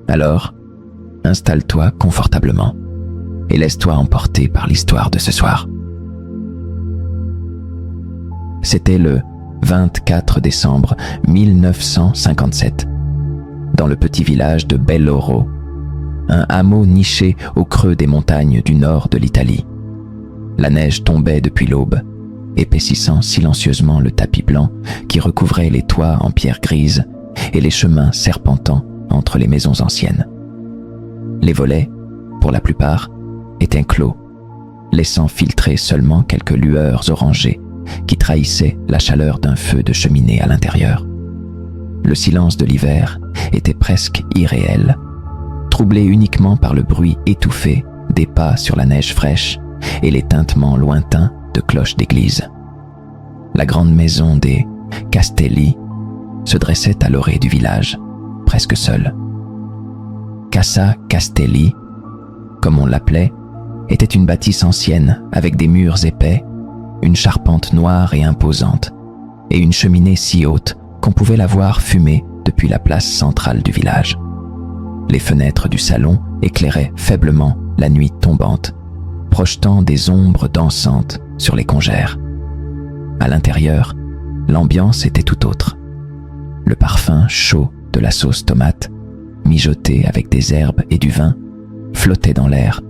Alors, installe-toi confortablement et laisse-toi emporter par l'histoire de ce soir. C'était le 24 décembre 1957, dans le petit village de Belloro, un hameau niché au creux des montagnes du nord de l'Italie. La neige tombait depuis l'aube, épaississant silencieusement le tapis blanc qui recouvrait les toits en pierre grise et les chemins serpentant entre les maisons anciennes. Les volets, pour la plupart, étaient clos, laissant filtrer seulement quelques lueurs orangées qui trahissaient la chaleur d'un feu de cheminée à l'intérieur. Le silence de l'hiver était presque irréel, troublé uniquement par le bruit étouffé des pas sur la neige fraîche et les tintements lointains de cloches d'église. La grande maison des Castelli se dressait à l'orée du village, presque seule. Casa Castelli, comme on l'appelait, était une bâtisse ancienne avec des murs épais, une charpente noire et imposante, et une cheminée si haute qu'on pouvait la voir fumer depuis la place centrale du village. Les fenêtres du salon éclairaient faiblement la nuit tombante, projetant des ombres dansantes sur les congères. À l'intérieur, l'ambiance était tout autre. Le parfum chaud de la sauce tomate, mijoté avec des herbes et du vin, flottait dans l'air,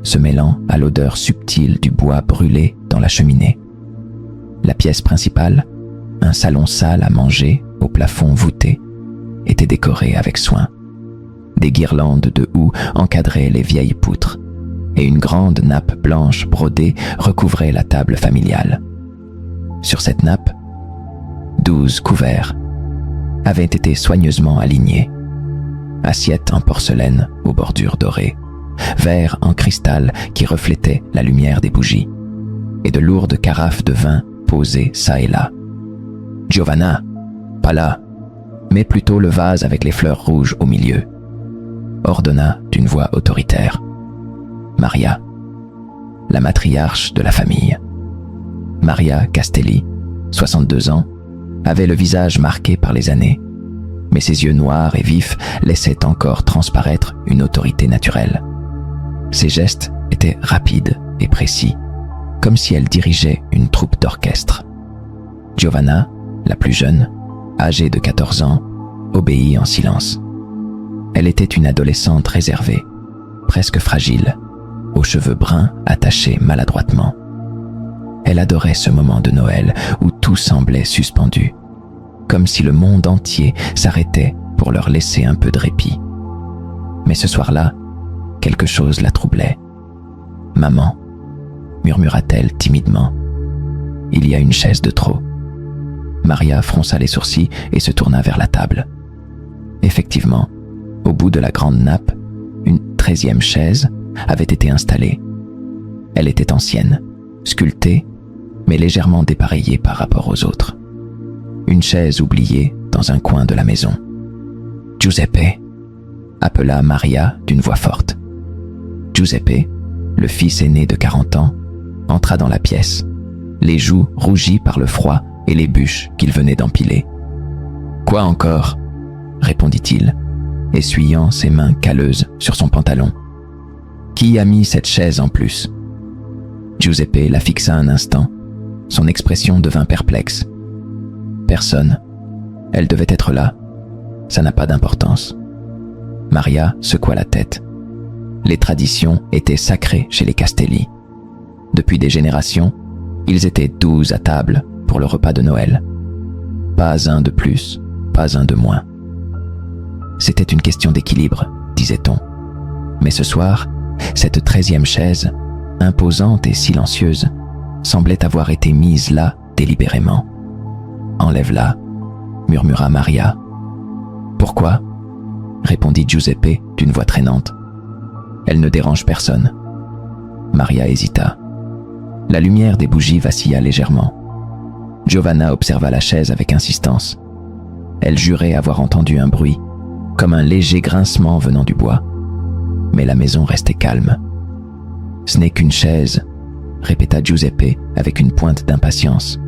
se mêlant à l'odeur subtile du bois brûlé dans la cheminée. La pièce principale, un salon sale à manger au plafond voûté, était décorée avec soin. Des guirlandes de houx encadraient les vieilles poutres, et une grande nappe blanche brodée recouvrait la table familiale. Sur cette nappe, 12 couverts avaient été soigneusement alignés. Assiettes en porcelaine aux bordures dorées, verres en cristal qui reflétaient la lumière des bougies, et de lourdes carafes de vin posées çà et là. « Giovanna, pas là, mais plutôt le vase avec les fleurs rouges au milieu », ordonna d'une voix autoritaire Maria, la matriarche de la famille. Maria Castelli, 62 ans, avait le visage marqué par les années, mais ses yeux noirs et vifs laissaient encore transparaître une autorité naturelle. Ses gestes étaient rapides et précis, comme si elle dirigeait une troupe d'orchestre. Giovanna, la plus jeune, âgée de 14 ans, obéit en silence. Elle était une adolescente réservée, presque fragile, aux cheveux bruns attachés maladroitement. Elle adorait ce moment de Noël où tout semblait suspendu, comme si le monde entier s'arrêtait pour leur laisser un peu de répit. Mais ce soir-là, quelque chose la troublait. « Maman », murmura-t-elle timidement, « il y a une chaise de trop. » Maria fronça les sourcils et se tourna vers la table. Effectivement, au bout de la grande nappe, une 13e chaise avait été installée. Elle était ancienne, sculptée, mais légèrement dépareillée par rapport aux autres. Une chaise oubliée dans un coin de la maison. « Giuseppe » appela Maria d'une voix forte. Giuseppe, le fils aîné de 40 ans, entra dans la pièce, les joues rougies par le froid et les bûches qu'il venait d'empiler. « Quoi encore ?» répondit-il, essuyant ses mains calleuses sur son pantalon. « Qui a mis cette chaise en plus ?» Giuseppe la fixa un instant. Son expression devint perplexe. « Personne. Elle devait être là. Ça n'a pas d'importance. » Maria secoua la tête. Les traditions étaient sacrées chez les Castelli. Depuis des générations, ils étaient 12 à table pour le repas de Noël. Pas un de plus, pas un de moins. C'était une question d'équilibre, disait-on. Mais ce soir, cette 13e chaise, imposante et silencieuse, semblait avoir été mise là délibérément. « Enlève-la », murmura Maria. « Pourquoi ?» répondit Giuseppe d'une voix traînante. « Elle ne dérange personne. » Maria hésita. La lumière des bougies vacilla légèrement. Giovanna observa la chaise avec insistance. Elle jurait avoir entendu un bruit, comme un léger grincement venant du bois. Mais la maison restait calme. « Ce n'est qu'une chaise », répéta Giuseppe avec une pointe d'impatience.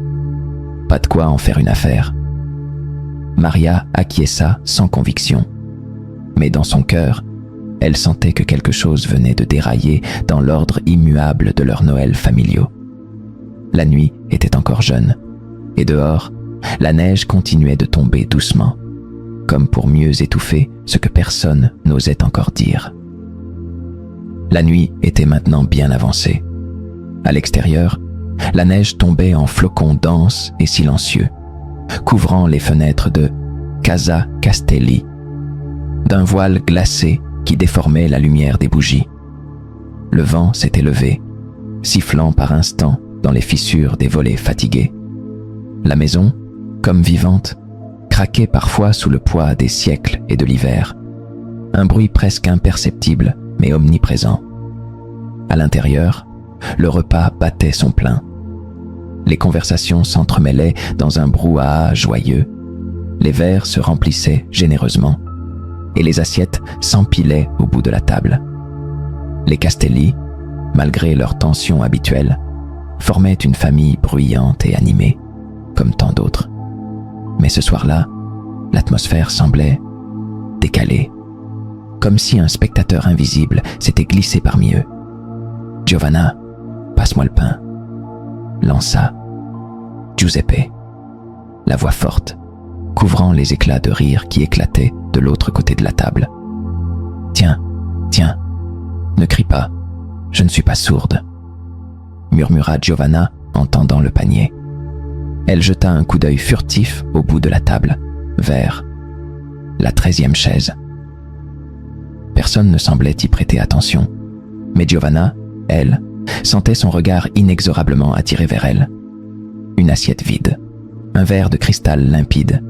« Pas de quoi en faire une affaire. » Maria acquiesça sans conviction. mais dans son cœur, elle sentait que quelque chose venait de dérailler dans l'ordre immuable de leurs Noëls familiaux. La nuit était encore jeune, et dehors, la neige continuait de tomber doucement, comme pour mieux étouffer ce que personne n'osait encore dire. La nuit était maintenant bien avancée. À l'extérieur, la neige tombait en flocons denses et silencieux, couvrant les fenêtres de Casa Castelli, d'un voile glacé qui déformait la lumière des bougies. Le vent s'était levé, sifflant par instants dans les fissures des volets fatigués. La maison, comme vivante, craquait parfois sous le poids des siècles et de l'hiver. Un bruit presque imperceptible, mais omniprésent. À l'intérieur, le repas battait son plein. Les conversations s'entremêlaient dans un brouhaha joyeux. Les verres se remplissaient généreusement et les assiettes s'empilaient au bout de la table. Les Castelli, malgré leur tension habituelle, formaient une famille bruyante et animée, comme tant d'autres. Mais ce soir-là, l'atmosphère semblait décalée, comme si un spectateur invisible s'était glissé parmi eux. « Giovanna, passe-moi le pain », lança Giuseppe, la voix forte, couvrant les éclats de rire qui éclataient de l'autre côté de la table. « Tiens, tiens, ne crie pas, je ne suis pas sourde », murmura Giovanna en tendant le panier. Elle jeta un coup d'œil furtif au bout de la table, vers la 13e chaise. Personne ne semblait y prêter attention, mais Giovanna, elle, sentait son regard inexorablement attiré vers elle. Une assiette vide, un verre de cristal limpide,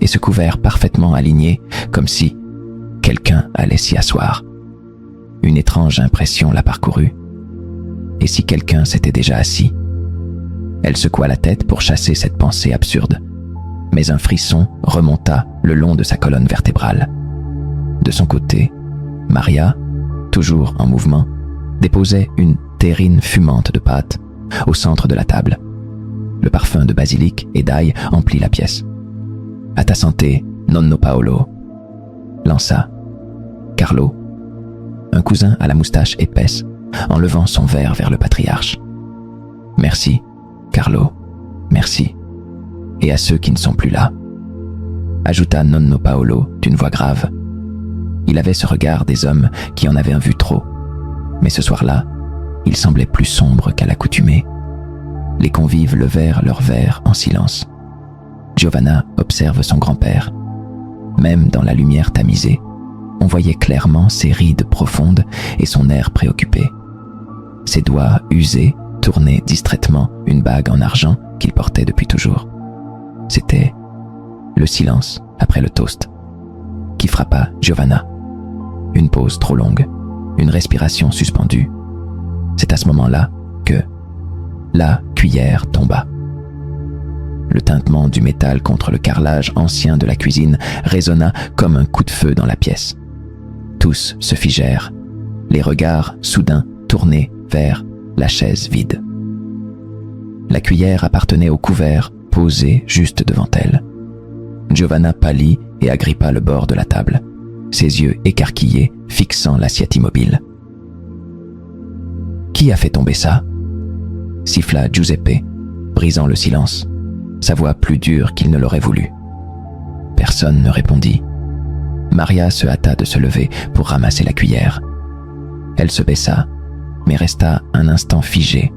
et ce couvert parfaitement aligné, comme si quelqu'un allait s'y asseoir. Une étrange impression la parcourut. Et si quelqu'un s'était déjà assis? Elle secoua la tête pour chasser cette pensée absurde, mais un frisson remonta le long de sa colonne vertébrale. De son côté, Maria, toujours en mouvement, déposait une terrine fumante de pâte au centre de la table. Le parfum de basilic et d'ail emplit la pièce. « À ta santé, nonno Paolo », lança Carlo, un cousin à la moustache épaisse, en levant son verre vers le patriarche. « Merci, Carlo, merci. Et à ceux qui ne sont plus là », ajouta nonno Paolo d'une voix grave. Il avait ce regard des hommes qui en avaient vu trop, mais ce soir-là, il semblait plus sombre qu'à l'accoutumée. Les convives levèrent leurs verres en silence. Giovanna observe son grand-père. Même dans la lumière tamisée, on voyait clairement ses rides profondes et son air préoccupé. Ses doigts usés tournaient distraitement une bague en argent qu'il portait depuis toujours. C'était le silence après le toast qui frappa Giovanna. Une pause trop longue, une respiration suspendue. C'est à ce moment-là que la cuillère tomba. Le tintement du métal contre le carrelage ancien de la cuisine résonna comme un coup de feu dans la pièce. Tous se figèrent, les regards soudain tournés vers la chaise vide. La cuillère appartenait au couvert posé juste devant elle. Giovanna pâlit et agrippa le bord de la table, ses yeux écarquillés fixant l'assiette immobile. « Qui a fait tomber ça ?» siffla Giuseppe, brisant le silence, sa voix plus dure qu'il ne l'aurait voulu. Personne ne répondit. Maria se hâta de se lever pour ramasser la cuillère. Elle se baissa, mais resta un instant figée,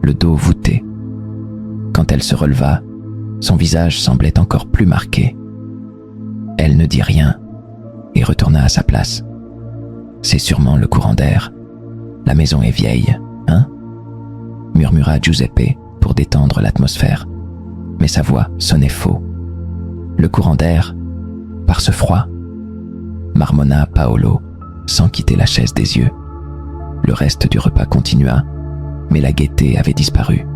le dos voûté. Quand elle se releva, son visage semblait encore plus marqué. Elle ne dit rien et retourna à sa place. C'est sûrement le courant d'air. La maison est vieille, hein ? Murmura Giuseppe pour détendre l'atmosphère, mais sa voix sonnait faux. Le courant d'air, par ce froid, marmonna Paolo, sans quitter la chaise des yeux. Le reste du repas continua, mais la gaieté avait disparu.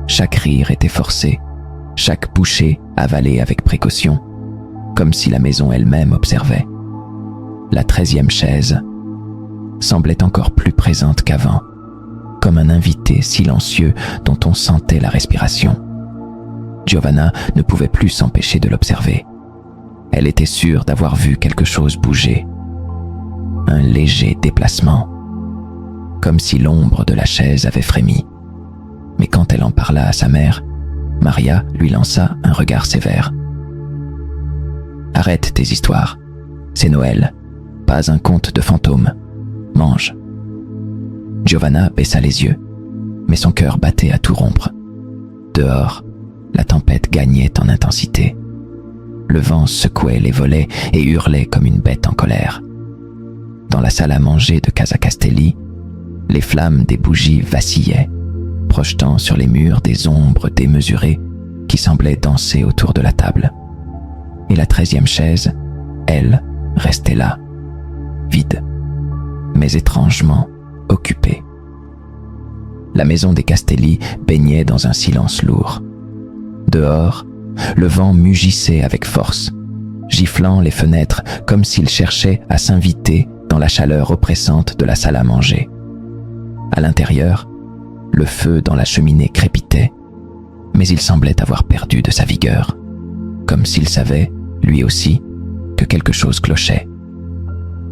Chaque rire était forcé, chaque bouchée avalée avec précaution, comme si la maison elle-même observait. La 13e chaise semblait encore plus présente qu'avant, comme un invité silencieux dont on sentait la respiration. Giovanna ne pouvait plus s'empêcher de l'observer. Elle était sûre d'avoir vu quelque chose bouger, un léger déplacement, comme si l'ombre de la chaise avait frémi. Mais quand elle en parla à sa mère, Maria lui lança un regard sévère. « Arrête tes histoires, c'est Noël, pas un conte de fantômes. Mange. » Giovanna baissa les yeux, mais son cœur battait à tout rompre. Dehors, la tempête gagnait en intensité. Le vent secouait les volets et hurlait comme une bête en colère. Dans la salle à manger de Casa Castelli, les flammes des bougies vacillaient, projetant sur les murs des ombres démesurées qui semblaient danser autour de la table. Et la 13e chaise, elle, restait là, vide, mais étrangement occupée. La maison des Castelli baignait dans un silence lourd. Dehors, le vent mugissait avec force, giflant les fenêtres comme s'il cherchait à s'inviter dans la chaleur oppressante de la salle à manger. À l'intérieur, le feu dans la cheminée crépitait, mais il semblait avoir perdu de sa vigueur, comme s'il savait, lui aussi, que quelque chose clochait.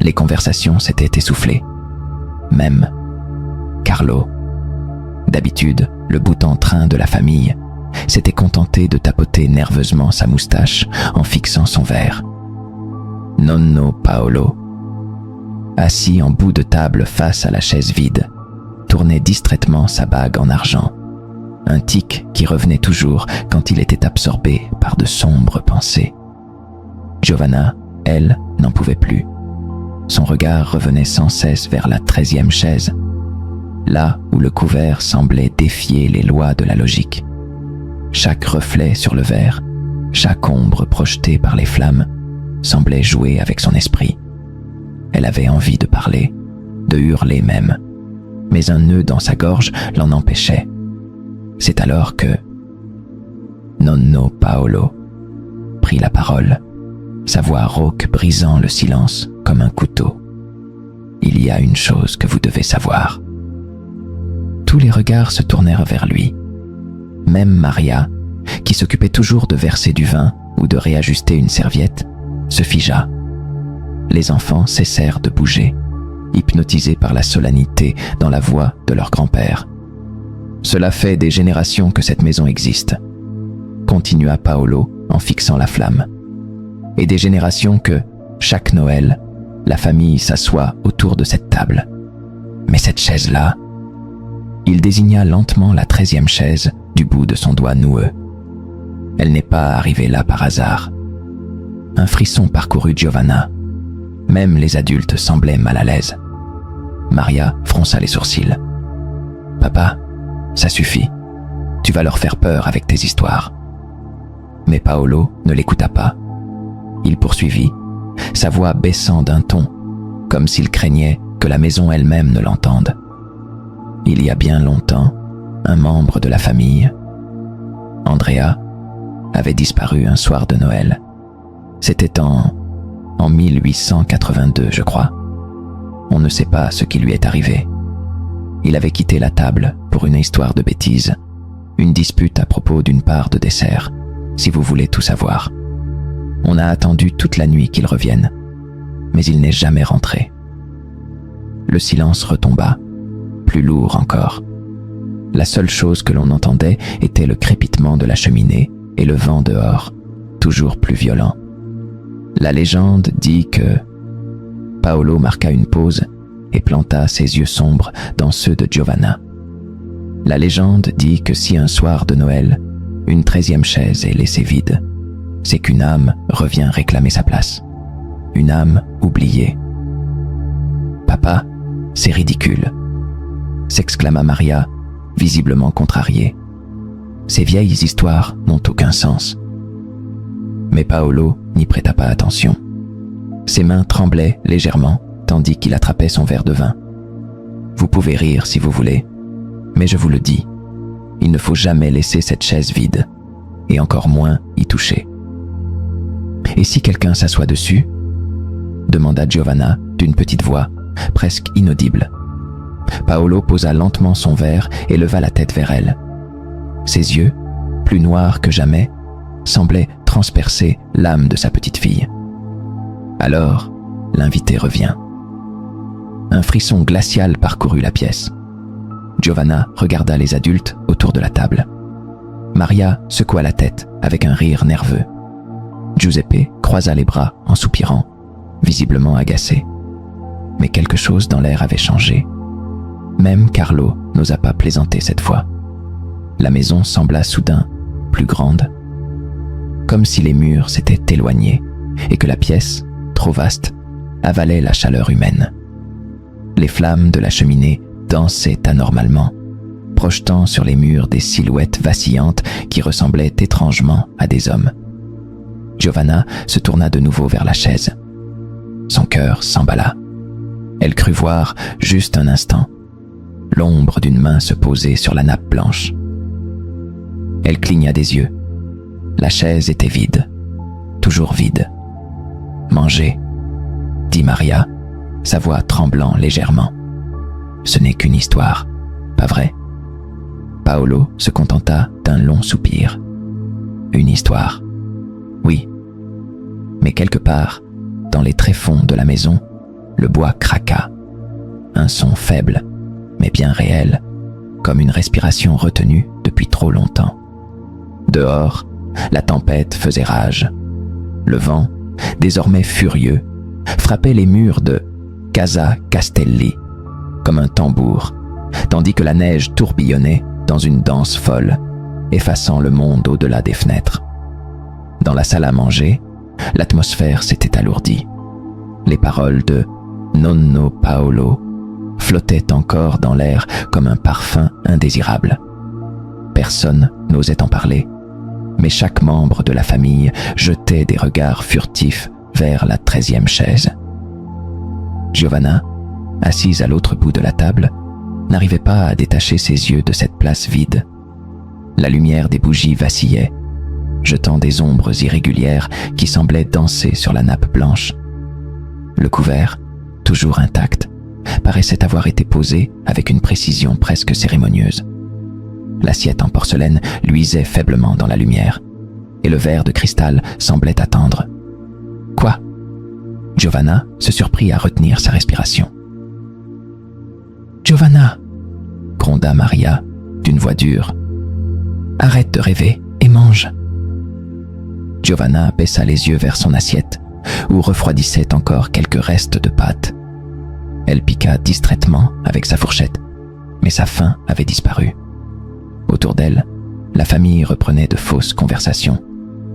Les conversations s'étaient essoufflées. Même Carlo, d'habitude le bout en train de la famille, s'était contenté de tapoter nerveusement sa moustache en fixant son verre. Nonno Paolo, assis en bout de table face à la chaise vide, tournait distraitement sa bague en argent, un tic qui revenait toujours quand il était absorbé par de sombres pensées. Giovanna, elle, n'en pouvait plus. Son regard revenait sans cesse vers la 13e chaise, là où le couvert semblait défier les lois de la logique. Chaque reflet sur le verre, chaque ombre projetée par les flammes, semblait jouer avec son esprit. Elle avait envie de parler, de hurler même, mais un nœud dans sa gorge l'en empêchait. C'est alors que Nonno Paolo prit la parole, sa voix rauque brisant le silence comme un couteau. « Il y a une chose que vous devez savoir. » Tous les regards se tournèrent vers lui. Même Maria, qui s'occupait toujours de verser du vin ou de réajuster une serviette, se figea. Les enfants cessèrent de bouger, hypnotisés par la solennité dans la voix de leur grand-père. « Cela fait des générations que cette maison existe, » continua Paolo en fixant la flamme. « Et des générations que, chaque Noël, la famille s'assoit autour de cette table. Mais cette chaise-là... » Il désigna lentement la 13e chaise du bout de son doigt noueux. Elle n'est pas arrivée là par hasard. Un frisson parcourut Giovanna. Même les adultes semblaient mal à l'aise. Maria fronça les sourcils. « Papa, ça suffit. Tu vas leur faire peur avec tes histoires. » Mais Paolo ne l'écouta pas. Il poursuivit, sa voix baissant d'un ton, comme s'il craignait que la maison elle-même ne l'entende. Il y a bien longtemps, un membre de la famille, Andrea, avait disparu un soir de Noël. C'était en 1882, je crois. On ne sait pas ce qui lui est arrivé. Il avait quitté la table pour une histoire de bêtises, une dispute à propos d'une part de dessert, si vous voulez tout savoir. On a attendu toute la nuit qu'il revienne, mais il n'est jamais rentré. Le silence retomba, plus lourd encore. La seule chose que l'on entendait était le crépitement de la cheminée et le vent dehors, toujours plus violent. La légende dit que... Paolo marqua une pause et planta ses yeux sombres dans ceux de Giovanna. La légende dit que si un soir de Noël, une 13e chaise est laissée vide, c'est qu'une âme revient réclamer sa place. Une âme oubliée. « Papa, c'est ridicule !» s'exclama Maria, visiblement contrariée. « Ces vieilles histoires n'ont aucun sens. » Mais Paolo n'y prêta pas attention. Ses mains tremblaient légèrement tandis qu'il attrapait son verre de vin. « Vous pouvez rire si vous voulez, mais je vous le dis, il ne faut jamais laisser cette chaise vide, et encore moins y toucher. » « Et si quelqu'un s'assoit dessus ?» demanda Giovanna d'une petite voix, presque inaudible. Paolo posa lentement son verre et leva la tête vers elle. Ses yeux, plus noirs que jamais, semblaient transpercer l'âme de sa petite fille. Alors, l'invité revient. un frisson glacial parcourut la pièce. Giovanna regarda les adultes autour de la table. Maria secoua la tête avec un rire nerveux. Giuseppe croisa les bras en soupirant, visiblement agacé. Mais quelque chose dans l'air avait changé. Même Carlo n'osa pas plaisanter cette fois. La maison sembla soudain plus grande, comme si les murs s'étaient éloignés et que la pièce, trop vaste, avalait la chaleur humaine. Les flammes de la cheminée dansaient anormalement, projetant sur les murs des silhouettes vacillantes qui ressemblaient étrangement à des hommes. Giovanna se tourna de nouveau vers la chaise. Son cœur s'emballa. Elle crut voir, juste un instant, l'ombre d'une main se poser sur la nappe blanche. Elle cligna des yeux. La chaise était vide, toujours vide. « Mangez », dit Maria, sa voix tremblant légèrement. « Ce n'est qu'une histoire, pas vrai ?» Paolo se contenta d'un long soupir. « Une histoire, oui. » Mais quelque part, dans les tréfonds de la maison, le bois craqua. Un son faible, mais bien réel, comme une respiration retenue depuis trop longtemps. Dehors, la tempête faisait rage. Le vent, désormais furieux, frappait les murs de Casa Castelli comme un tambour, tandis que la neige tourbillonnait dans une danse folle, effaçant le monde au-delà des fenêtres. Dans la salle à manger, l'atmosphère s'était alourdie. Les paroles de Nonno Paolo flottaient encore dans l'air comme un parfum indésirable. Personne n'osait en parler, mais chaque membre de la famille jetait des regards furtifs vers la 13e chaise. Giovanna, assise à l'autre bout de la table, n'arrivait pas à détacher ses yeux de cette place vide. La lumière des bougies vacillait, jetant des ombres irrégulières qui semblaient danser sur la nappe blanche. Le couvert, toujours intact, paraissait avoir été posé avec une précision presque cérémonieuse. L'assiette en porcelaine luisait faiblement dans la lumière, et le verre de cristal semblait attendre. « Quoi ?» Giovanna se surprit à retenir sa respiration. « Giovanna !» gronda Maria d'une voix dure. « Arrête de rêver et mange !» Giovanna baissa les yeux vers son assiette, où refroidissaient encore quelques restes de pâte. Elle piqua distraitement avec sa fourchette, mais sa faim avait disparu. Autour d'elle, la famille reprenait de fausses conversations,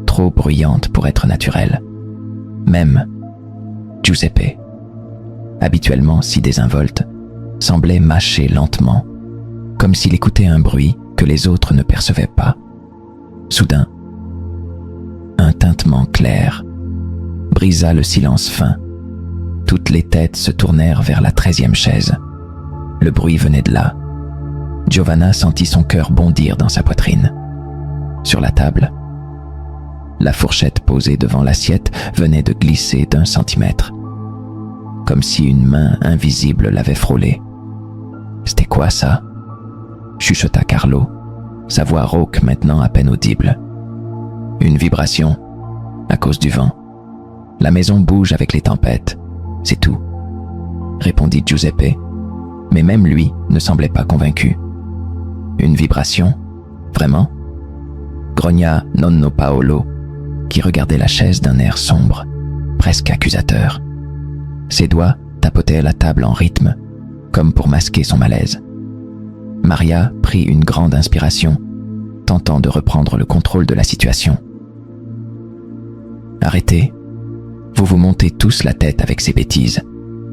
trop bruyantes pour être naturelles. Même Giuseppe, habituellement si désinvolte, semblait mâcher lentement, comme s'il écoutait un bruit que les autres ne percevaient pas. Soudain, un tintement clair brisa le silence fin. Toutes les têtes se tournèrent vers la 13e chaise. Le bruit venait de là. Giovanna sentit son cœur bondir dans sa poitrine. Sur la table, la fourchette posée devant l'assiette venait de glisser d'1 centimètre, comme si une main invisible l'avait frôlée. « C'était quoi ça ?» chuchota Carlo, sa voix rauque maintenant à peine audible. « Une vibration, à cause du vent. La maison bouge avec les tempêtes, c'est tout, » répondit Giuseppe, mais même lui ne semblait pas convaincu. « Une vibration ? Vraiment ?» grogna Nonno Paolo, qui regardait la chaise d'un air sombre, presque accusateur. Ses doigts tapotaient la table en rythme, comme pour masquer son malaise. Maria prit une grande inspiration, tentant de reprendre le contrôle de la situation. « Arrêtez, vous vous montez tous la tête avec ces bêtises.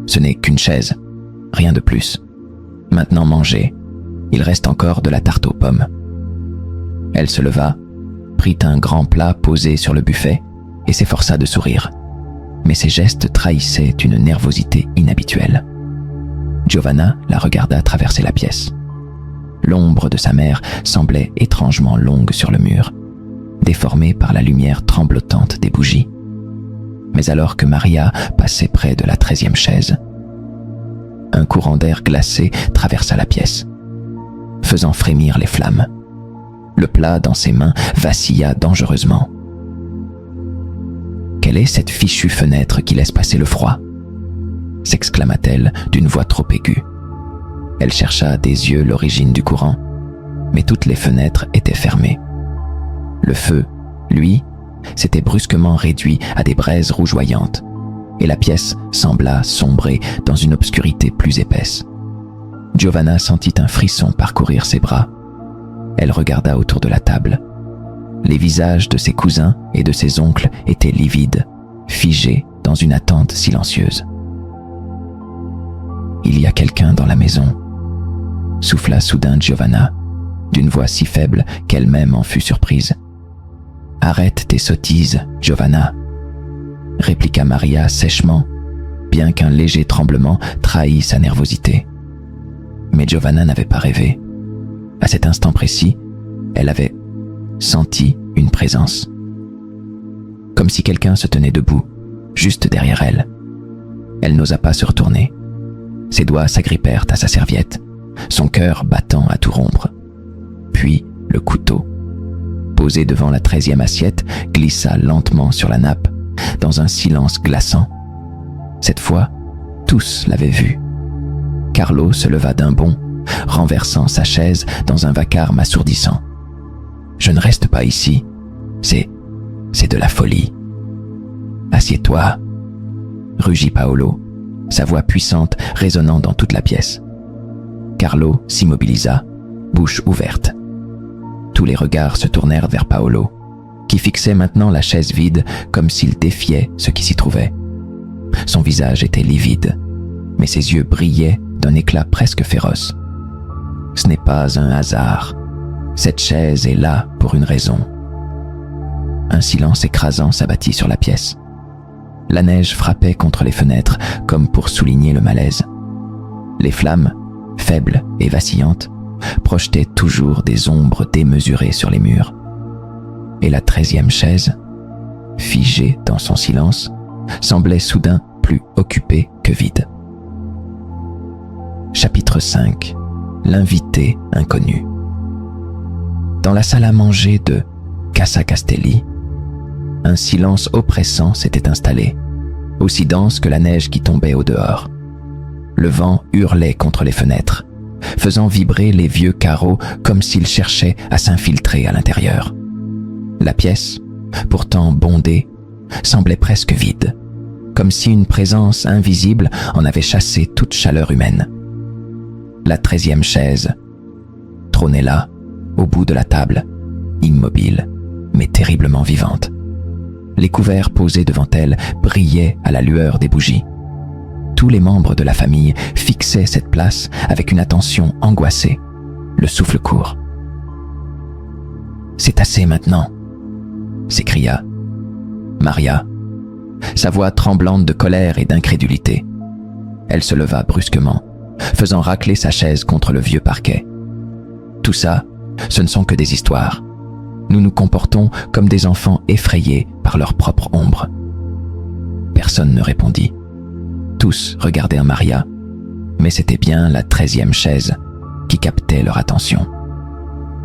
Ce n'est qu'une chaise, rien de plus. Maintenant mangez, il reste encore de la tarte aux pommes. » Elle se leva, prit un grand plat posé sur le buffet et s'efforça de sourire. Mais ses gestes trahissaient une nervosité inhabituelle. Giovanna la regarda traverser la pièce. L'ombre de sa mère semblait étrangement longue sur le mur, déformée par la lumière tremblotante des bougies. Mais alors que Maria passait près de la 13e chaise, un courant d'air glacé traversa la pièce, faisant frémir les flammes. Le plat dans ses mains vacilla dangereusement. « Quelle est cette fichue fenêtre qui laisse passer le froid ?» s'exclama-t-elle d'une voix trop aiguë. Elle chercha des yeux l'origine du courant, mais toutes les fenêtres étaient fermées. Le feu, lui, s'était brusquement réduit à des braises rougeoyantes, et la pièce sembla sombrer dans une obscurité plus épaisse. Giovanna sentit un frisson parcourir ses bras. Elle regarda autour de la table. Les visages de ses cousins et de ses oncles étaient livides, figés dans une attente silencieuse. « Il y a quelqu'un dans la maison », souffla soudain Giovanna, d'une voix si faible qu'elle-même en fut surprise. « Arrête tes sottises, Giovanna », répliqua Maria sèchement, bien qu'un léger tremblement trahît sa nervosité. Mais Giovanna n'avait pas rêvé. À cet instant précis, elle avait senti une présence. Comme si quelqu'un se tenait debout, juste derrière elle. Elle n'osa pas se retourner. Ses doigts s'agrippèrent à sa serviette, son cœur battant à tout rompre. Puis le couteau, posé devant la 13e assiette, glissa lentement sur la nappe, dans un silence glaçant. Cette fois, tous l'avaient vu. Carlo se leva d'un bond, renversant sa chaise dans un vacarme assourdissant. « Je ne reste pas ici. C'est de la folie. »« Assieds-toi » rugit Paolo, sa voix puissante résonnant dans toute la pièce. Carlo s'immobilisa, bouche ouverte. Tous les regards se tournèrent vers Paolo, qui fixait maintenant la chaise vide comme s'il défiait ce qui s'y trouvait. Son visage était livide, mais ses yeux brillaient d'un éclat presque féroce. Ce n'est pas un hasard. Cette chaise est là pour une raison. Un silence écrasant s'abattit sur la pièce. La neige frappait contre les fenêtres comme pour souligner le malaise. Les flammes, faibles et vacillantes, projetaient toujours des ombres démesurées sur les murs. Et la 13e chaise, figée dans son silence, semblait soudain plus occupée que vide. Chapitre 5. L'invité inconnu. Dans la salle à manger de Casa Castelli, un silence oppressant s'était installé, aussi dense que la neige qui tombait au dehors. Le vent hurlait contre les fenêtres, faisant vibrer les vieux carreaux comme s'ils cherchaient à s'infiltrer à l'intérieur. La pièce, pourtant bondée, semblait presque vide, comme si une présence invisible en avait chassé toute chaleur humaine. La 13e chaise trônait là, au bout de la table, immobile, mais terriblement vivante. Les couverts posés devant elle brillaient à la lueur des bougies. Tous les membres de la famille fixaient cette place avec une attention angoissée, le souffle court. « C'est assez maintenant !» s'écria Maria, sa voix tremblante de colère et d'incrédulité. Elle se leva brusquement, faisant racler sa chaise contre le vieux parquet. « Tout ça, ce ne sont que des histoires. Nous nous comportons comme des enfants effrayés par leur propre ombre. » Personne ne répondit. Tous regardèrent Maria, mais c'était bien la 13e chaise qui captait leur attention.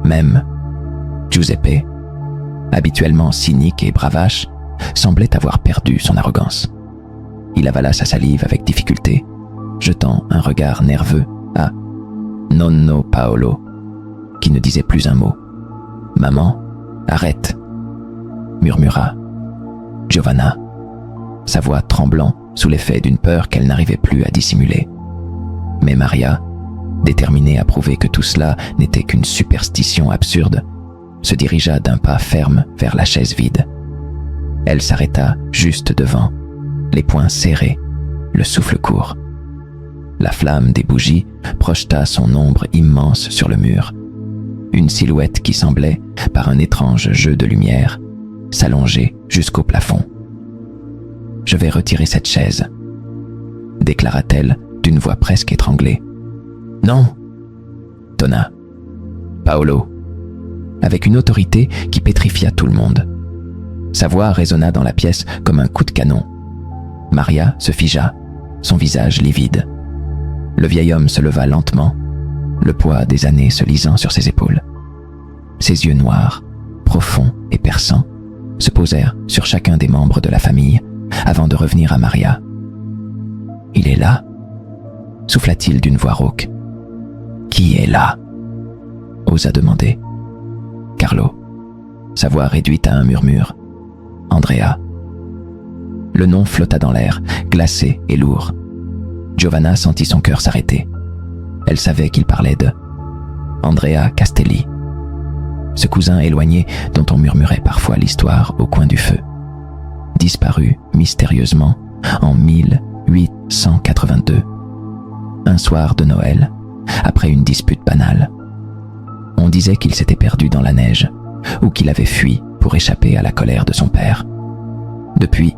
Même Giuseppe, habituellement cynique et bravache, semblait avoir perdu son arrogance. Il avala sa salive avec difficulté, jetant un regard nerveux à Nonno Paolo, qui ne disait plus un mot. « Maman, arrête !» murmura Giovanna, sa voix tremblant sous l'effet d'une peur qu'elle n'arrivait plus à dissimuler. Mais Maria, déterminée à prouver que tout cela n'était qu'une superstition absurde, se dirigea d'un pas ferme vers la chaise vide. Elle s'arrêta juste devant, les poings serrés, le souffle court. La flamme des bougies projeta son ombre immense sur le mur, une silhouette qui semblait, par un étrange jeu de lumière, s'allonger jusqu'au plafond. « Je vais retirer cette chaise », déclara-t-elle d'une voix presque étranglée. « Non !» tonna Paolo, avec une autorité qui pétrifia tout le monde. Sa voix résonna dans la pièce comme un coup de canon. Maria se figea, son visage livide. Le vieil homme se leva lentement, le poids des années se lisant sur ses épaules. Ses yeux noirs, profonds et perçants, se posèrent sur chacun des membres de la famille avant de revenir à Maria. « Il est là » souffla-t-il d'une voix rauque. « Qui est là » osa demander Carlo, sa voix réduite à un murmure. « Andrea » Le nom flotta dans l'air, glacé et lourd. Giovanna sentit son cœur s'arrêter. Elle savait qu'il parlait de Andrea Castelli, ce cousin éloigné dont on murmurait parfois l'histoire au coin du feu, disparu mystérieusement en 1882, un soir de Noël, après une dispute banale. On disait qu'il s'était perdu dans la neige ou qu'il avait fui pour échapper à la colère de son père. Depuis,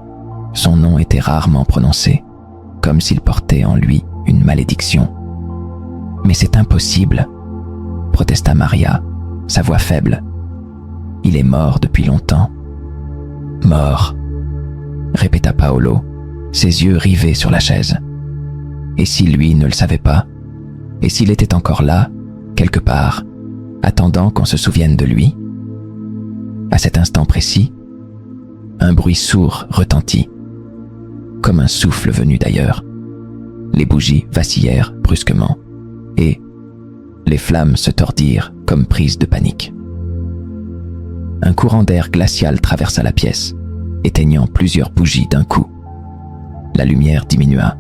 son nom était rarement prononcé, comme s'il portait en lui une malédiction. « Mais c'est impossible !» protesta Maria, sa voix faible. « Il est mort depuis longtemps. »« Mort !» répéta Paolo, ses yeux rivés sur la chaise. Et si lui ne le savait pas? Et s'il était encore là, quelque part, attendant qu'on se souvienne de lui? À cet instant précis, un bruit sourd retentit, comme un souffle venu d'ailleurs. Les bougies vacillèrent brusquement, et les flammes se tordirent comme prises de panique. Un courant d'air glacial traversa la pièce, éteignant plusieurs bougies d'un coup. La lumière diminua,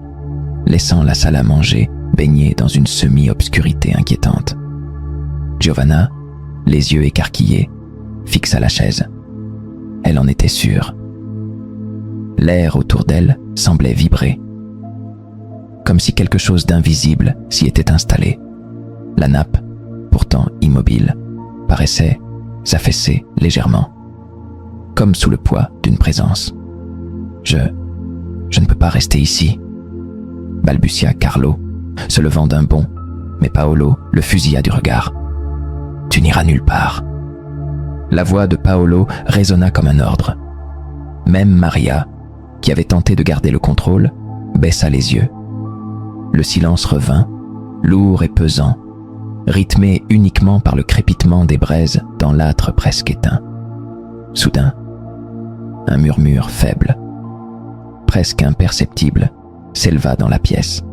laissant la salle à manger baignée dans une semi-obscurité inquiétante. Giovanna, les yeux écarquillés, fixa la chaise. Elle en était sûre. L'air autour d'elle semblait vibrer, comme si quelque chose d'invisible s'y était installé. La nappe, pourtant immobile, paraissait s'affaisser légèrement, comme sous le poids d'une présence. Je ne peux pas rester ici, balbutia Carlo, se levant d'un bond, mais Paolo le fusilla du regard. Tu n'iras nulle part. La voix de Paolo résonna comme un ordre. Même Maria, qui avait tenté de garder le contrôle, baissa les yeux. Le silence revint, lourd et pesant, rythmé uniquement par le crépitement des braises dans l'âtre presque éteint. Soudain, un murmure faible, presque imperceptible, s'éleva dans la pièce.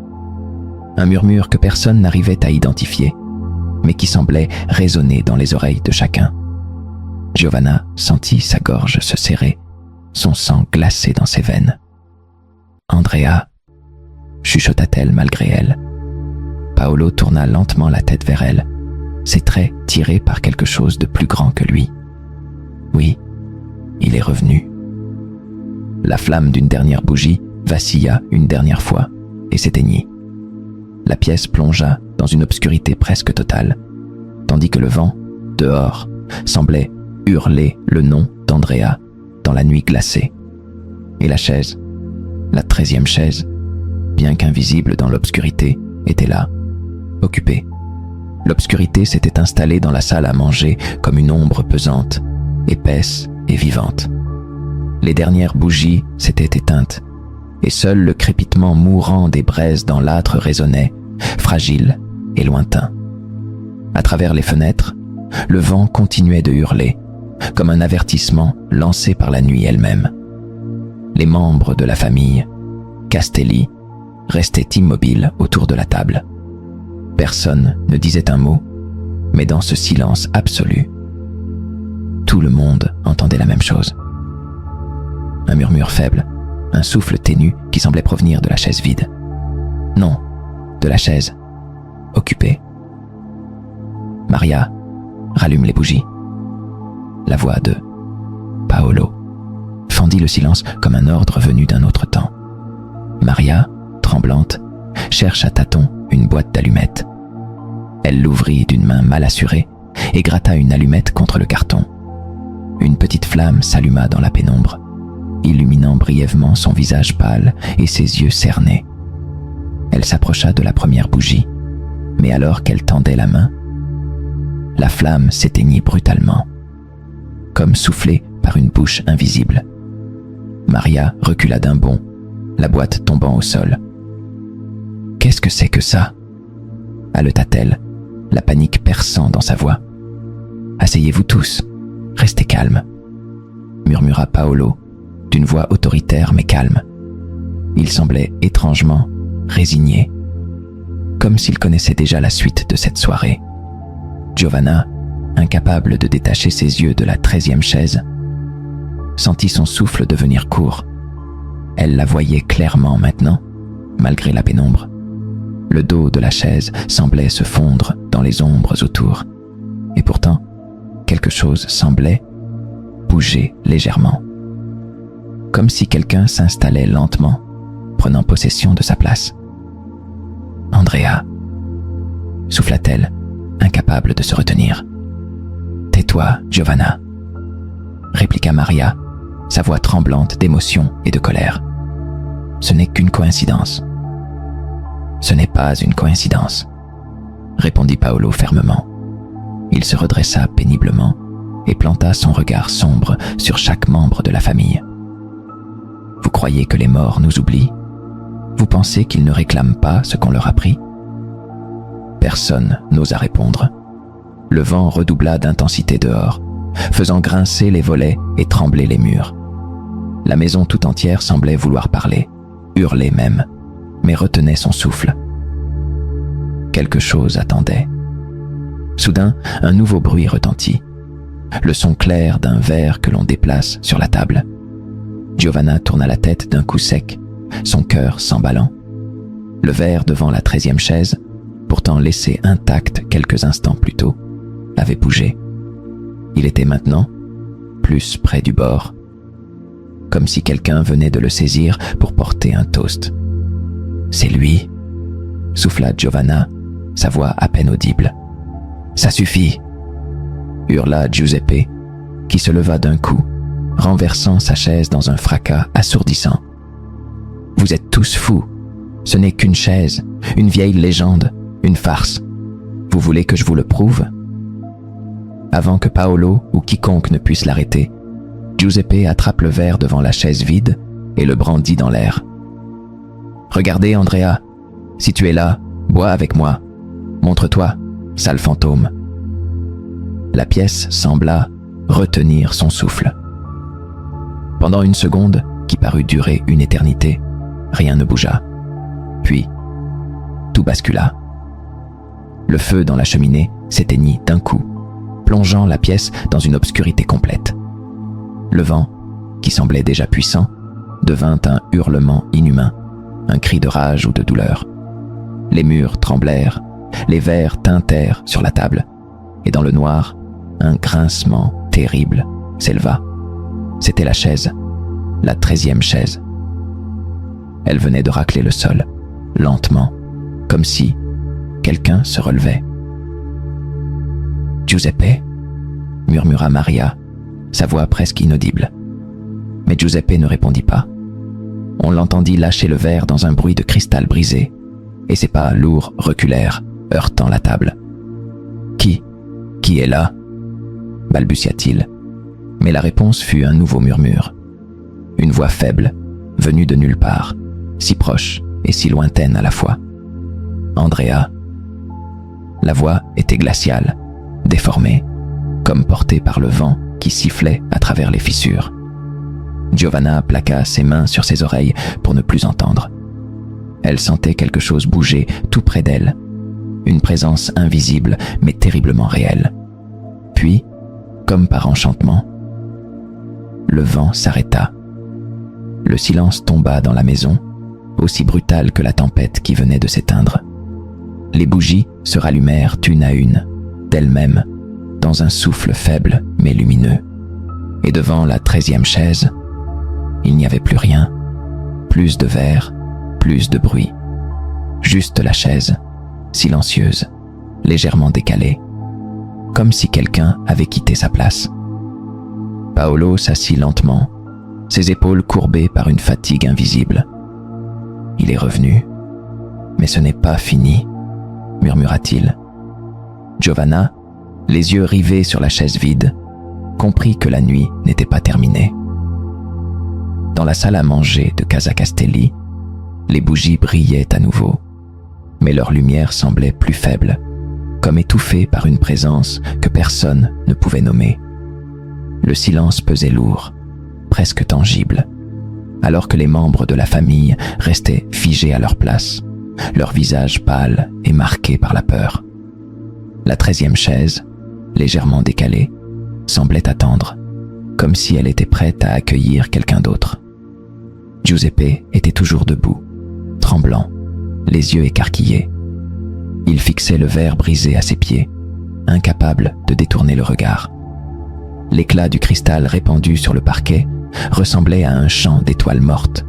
Un murmure que personne n'arrivait à identifier, mais qui semblait résonner dans les oreilles de chacun. Giovanna sentit sa gorge se serrer, son sang glacé dans ses veines. « Andrea » chuchota-t-elle malgré elle. Paolo tourna lentement la tête vers elle, ses traits tirés par quelque chose de plus grand que lui. Oui, il est revenu. La flamme d'une dernière bougie vacilla une dernière fois et s'éteignit. La pièce plongea dans une obscurité presque totale, tandis que le vent, dehors, semblait hurler le nom d'Andrea dans la nuit glacée. Et la chaise, la 13e chaise, bien qu'invisible dans l'obscurité, était là, occupée. L'obscurité s'était installée dans la salle à manger comme une ombre pesante, épaisse et vivante. Les dernières bougies s'étaient éteintes, et seul le crépitement mourant des braises dans l'âtre résonnait, fragile et lointain. À travers les fenêtres, le vent continuait de hurler, comme un avertissement lancé par la nuit elle-même. Les membres de la famille, Castelli, restaient immobiles autour de la table. Personne ne disait un mot, mais dans ce silence absolu, tout le monde entendait la même chose. Un murmure faible, un souffle ténu qui semblait provenir de la chaise vide. Non, de la chaise, occupée. Maria, rallume les bougies. La voix de Paolo fendit le silence comme un ordre venu d'un autre temps. Maria, tremblante, cherche à tâtons une boîte d'allumettes. Elle l'ouvrit d'une main mal assurée et gratta une allumette contre le carton. Une petite flamme s'alluma dans la pénombre, illuminant brièvement son visage pâle et ses yeux cernés. Elle s'approcha de la première bougie, mais alors qu'elle tendait la main, la flamme s'éteignit brutalement, comme soufflée par une bouche invisible. Maria recula d'un bond, la boîte tombant au sol. « Qu'est-ce que c'est que ça ?» haleta-t-elle, la panique perçant dans sa voix. « Asseyez-vous tous, restez calmes » murmura Paolo, d'une voix autoritaire mais calme. Il semblait étrangement résigné, comme s'il connaissait déjà la suite de cette soirée. Giovanna, incapable de détacher ses yeux de la 13e chaise, sentit son souffle devenir court. Elle la voyait clairement maintenant, malgré la pénombre. Le dos de la chaise semblait se fondre dans les ombres autour. Et pourtant, quelque chose semblait bouger légèrement. Comme si quelqu'un s'installait lentement, prenant possession de sa place. « Andrea » souffla-t-elle, incapable de se retenir. « Tais-toi, Giovanna » répliqua Maria, sa voix tremblante d'émotion et de colère. « Ce n'est qu'une coïncidence. »« Ce n'est pas une coïncidence » répondit Paolo fermement. Il se redressa péniblement et planta son regard sombre sur chaque membre de la famille. « Vous croyez que les morts nous oublient ? Vous pensez qu'ils ne réclament pas ce qu'on leur a pris ?» Personne n'osa répondre. Le vent redoubla d'intensité dehors, faisant grincer les volets et trembler les murs. La maison tout entière semblait vouloir parler, hurler même, mais retenait son souffle. Quelque chose attendait. Soudain, un nouveau bruit retentit. Le son clair d'un verre que l'on déplace sur la table. Giovanna tourna la tête d'un coup sec, son cœur s'emballant. Le verre devant la 13e chaise, pourtant laissé intact quelques instants plus tôt, avait bougé. Il était maintenant plus près du bord, comme si quelqu'un venait de le saisir pour porter un toast. « C'est lui !» souffla Giovanna, sa voix à peine audible. « Ça suffit !» hurla Giuseppe, qui se leva d'un coup, renversant sa chaise dans un fracas assourdissant. « Vous êtes tous fous. Ce n'est qu'une chaise, une vieille légende, une farce. Vous voulez que je vous le prouve ?» Avant que Paolo ou quiconque ne puisse l'arrêter, Giuseppe attrape le verre devant la chaise vide et le brandit dans l'air. « Regardez, Andrea, si tu es là, bois avec moi. Montre-toi, sale fantôme. » La pièce sembla retenir son souffle. Pendant une seconde, qui parut durer une éternité, rien ne bougea. Puis, tout bascula. Le feu dans la cheminée s'éteignit d'un coup, plongeant la pièce dans une obscurité complète. Le vent, qui semblait déjà puissant, devint un hurlement inhumain, un cri de rage ou de douleur. Les murs tremblèrent, les verres tintèrent sur la table, et dans le noir, un grincement terrible s'éleva. C'était la chaise, la 13e chaise. Elle venait de racler le sol, lentement, comme si quelqu'un se relevait. « Giuseppe » murmura Maria, sa voix presque inaudible. Mais Giuseppe ne répondit pas. On l'entendit lâcher le verre dans un bruit de cristal brisé, et ses pas lourds reculèrent, heurtant la table. « Qui est là ?» balbutia-t-il, mais la réponse fut un nouveau murmure. Une voix faible, venue de nulle part, si proche et si lointaine à la fois. « Andrea !» La voix était glaciale, déformée, comme portée par le vent qui sifflait à travers les fissures. Giovanna plaqua ses mains sur ses oreilles pour ne plus entendre. Elle sentait quelque chose bouger tout près d'elle, une présence invisible mais terriblement réelle. Puis, comme par enchantement, le vent s'arrêta. Le silence tomba dans la maison, aussi brutal que la tempête qui venait de s'éteindre. Les bougies se rallumèrent une à une, d'elles-mêmes, dans un souffle faible mais lumineux. Et devant la 13e chaise, il n'y avait plus rien, plus de verre, plus de bruit. Juste la chaise, silencieuse, légèrement décalée, comme si quelqu'un avait quitté sa place. Paolo s'assit lentement, ses épaules courbées par une fatigue invisible. « Il est revenu, mais ce n'est pas fini », murmura-t-il. Giovanna, les yeux rivés sur la chaise vide, comprit que la nuit n'était pas terminée. Dans la salle à manger de Casa Castelli, les bougies brillaient à nouveau, mais leur lumière semblait plus faible, comme étouffée par une présence que personne ne pouvait nommer. Le silence pesait lourd, presque tangible, alors que les membres de la famille restaient figés à leur place, leur visage pâle et marqué par la peur. La 13e chaise, légèrement décalée, semblait attendre, comme si elle était prête à accueillir quelqu'un d'autre. Giuseppe était toujours debout, tremblant, les yeux écarquillés. Il fixait le verre brisé à ses pieds, incapable de détourner le regard. L'éclat du cristal répandu sur le parquet ressemblait à un champ d'étoiles mortes.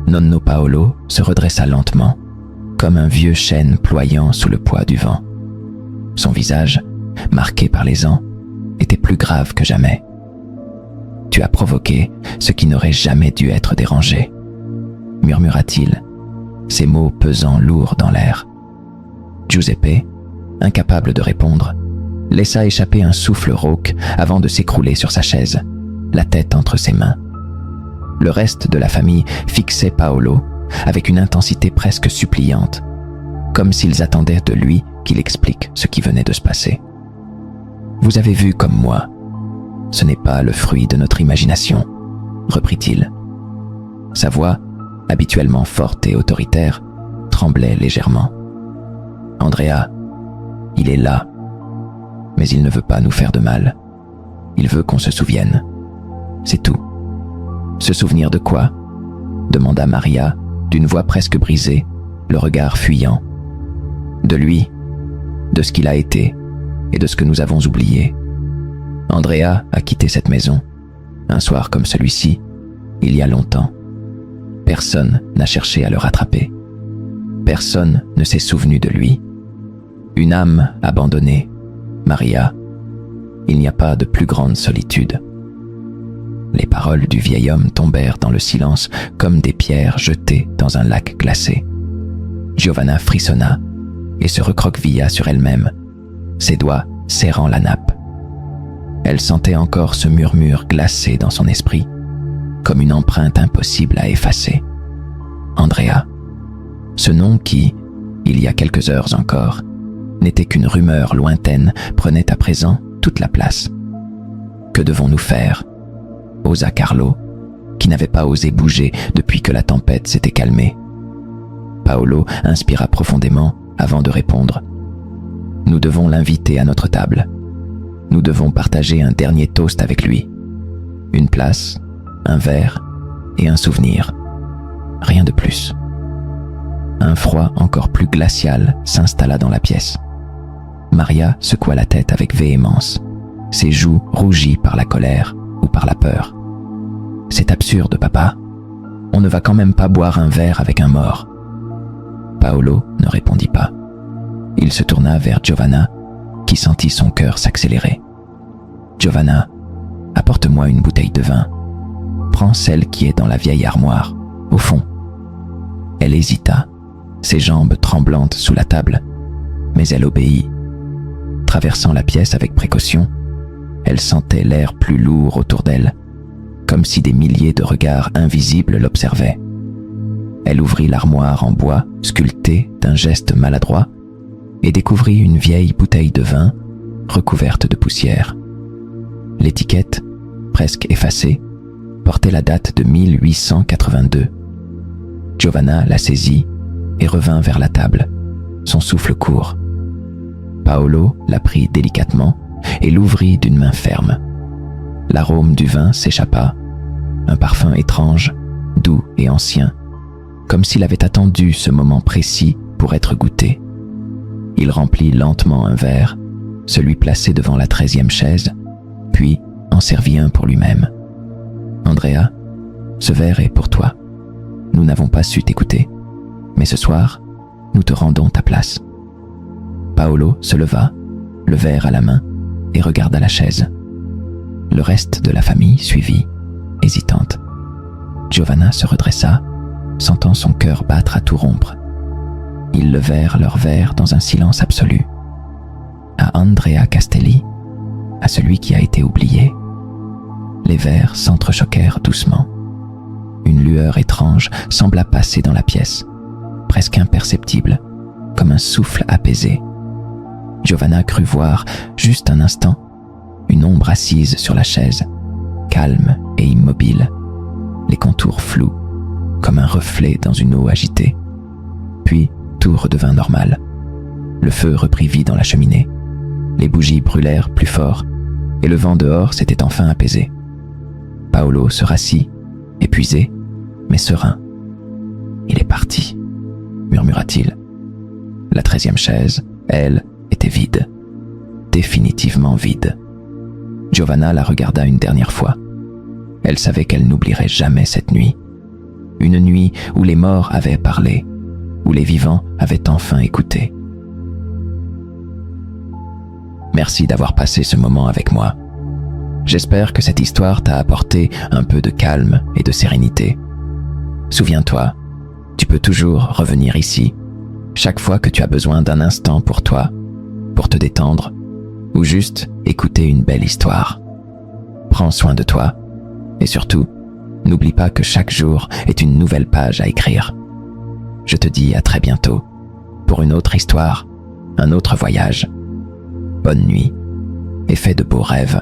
Nonno Paolo se redressa lentement, comme un vieux chêne ployant sous le poids du vent. Son visage, marqué par les ans, était plus grave que jamais. « Tu as provoqué ce qui n'aurait jamais dû être dérangé », murmura-t-il, ses mots pesant lourds dans l'air. Giuseppe, incapable de répondre, laissa échapper un souffle rauque avant de s'écrouler sur sa chaise, la tête entre ses mains. Le reste de la famille fixait Paolo avec une intensité presque suppliante, comme s'ils attendaient de lui qu'il explique ce qui venait de se passer. « Vous avez vu comme moi. Ce n'est pas le fruit de notre imagination, » reprit-il. Sa voix, habituellement forte et autoritaire, tremblait légèrement. « Andrea, il est là, mais il ne veut pas nous faire de mal. Il veut qu'on se souvienne. C'est tout. » « Se souvenir de quoi ?» demanda Maria, d'une voix presque brisée, le regard fuyant. « De lui, de ce qu'il a été et de ce que nous avons oublié. Andrea a quitté cette maison, un soir comme celui-ci, il y a longtemps. Personne n'a cherché à le rattraper. Personne ne s'est souvenu de lui. Une âme abandonnée, Maria. Il n'y a pas de plus grande solitude. » Les paroles du vieil homme tombèrent dans le silence comme des pierres jetées dans un lac glacé. Giovanna frissonna et se recroquevilla sur elle-même, ses doigts serrant la nappe. Elle sentait encore ce murmure glacé dans son esprit, comme une empreinte impossible à effacer. Andrea, ce nom qui, il y a quelques heures encore, n'était qu'une rumeur lointaine, prenait à présent toute la place. Que devons-nous faire ? Osa Carlo, qui n'avait pas osé bouger depuis que la tempête s'était calmée. Paolo inspira profondément avant de répondre. « Nous devons l'inviter à notre table. Nous devons partager un dernier toast avec lui. Une place, un verre et un souvenir. Rien de plus. » Un froid encore plus glacial s'installa dans la pièce. Maria secoua la tête avec véhémence, ses joues rougies par la colère ou par la peur. « C'est absurde, papa. On ne va quand même pas boire un verre avec un mort. » Paolo ne répondit pas. Il se tourna vers Giovanna, qui sentit son cœur s'accélérer. « Giovanna, apporte-moi une bouteille de vin. Prends celle qui est dans la vieille armoire, au fond. » Elle hésita, ses jambes tremblantes sous la table, mais elle obéit. Traversant la pièce avec précaution, elle sentait l'air plus lourd autour d'elle, comme si des milliers de regards invisibles l'observaient. Elle ouvrit l'armoire en bois, sculptée d'un geste maladroit, et découvrit une vieille bouteille de vin recouverte de poussière. L'étiquette, presque effacée, portait la date de 1882. Giovanna la saisit et revint vers la table, son souffle court. Paolo la prit délicatement et l'ouvrit d'une main ferme. L'arôme du vin s'échappa, un parfum étrange, doux et ancien, comme s'il avait attendu ce moment précis pour être goûté. Il remplit lentement un verre, celui placé devant la 13e chaise, puis en servit un pour lui-même. « Andrea, ce verre est pour toi. Nous n'avons pas su t'écouter, mais ce soir, nous te rendons ta place. » Paolo se leva, le verre à la main, et regarda la chaise. Le reste de la famille suivit, hésitante. Giovanna se redressa, sentant son cœur battre à tout rompre. Ils levèrent leurs verres dans un silence absolu. À Andrea Castelli, à celui qui a été oublié. Les verres s'entrechoquèrent doucement. Une lueur étrange sembla passer dans la pièce, presque imperceptible, comme un souffle apaisé. Giovanna crut voir, juste un instant, une ombre assise sur la chaise, calme et immobile, les contours flous, comme un reflet dans une eau agitée. Puis, tout redevint normal. Le feu reprit vie dans la cheminée. Les bougies brûlèrent plus fort et le vent dehors s'était enfin apaisé. Paolo se rassit, épuisé, mais serein. « Il est parti », murmura-t-il. La 13e chaise, elle, était vide. Définitivement vide. Giovanna la regarda une dernière fois. Elle savait qu'elle n'oublierait jamais cette nuit. Une nuit où les morts avaient parlé, où les vivants avaient enfin écouté. Merci d'avoir passé ce moment avec moi. J'espère que cette histoire t'a apporté un peu de calme et de sérénité. Souviens-toi, tu peux toujours revenir ici, chaque fois que tu as besoin d'un instant pour toi, pour te détendre, ou juste écouter une belle histoire. Prends soin de toi, et surtout, n'oublie pas que chaque jour est une nouvelle page à écrire. Je te dis à très bientôt, pour une autre histoire, un autre voyage. Bonne nuit, et fais de beaux rêves.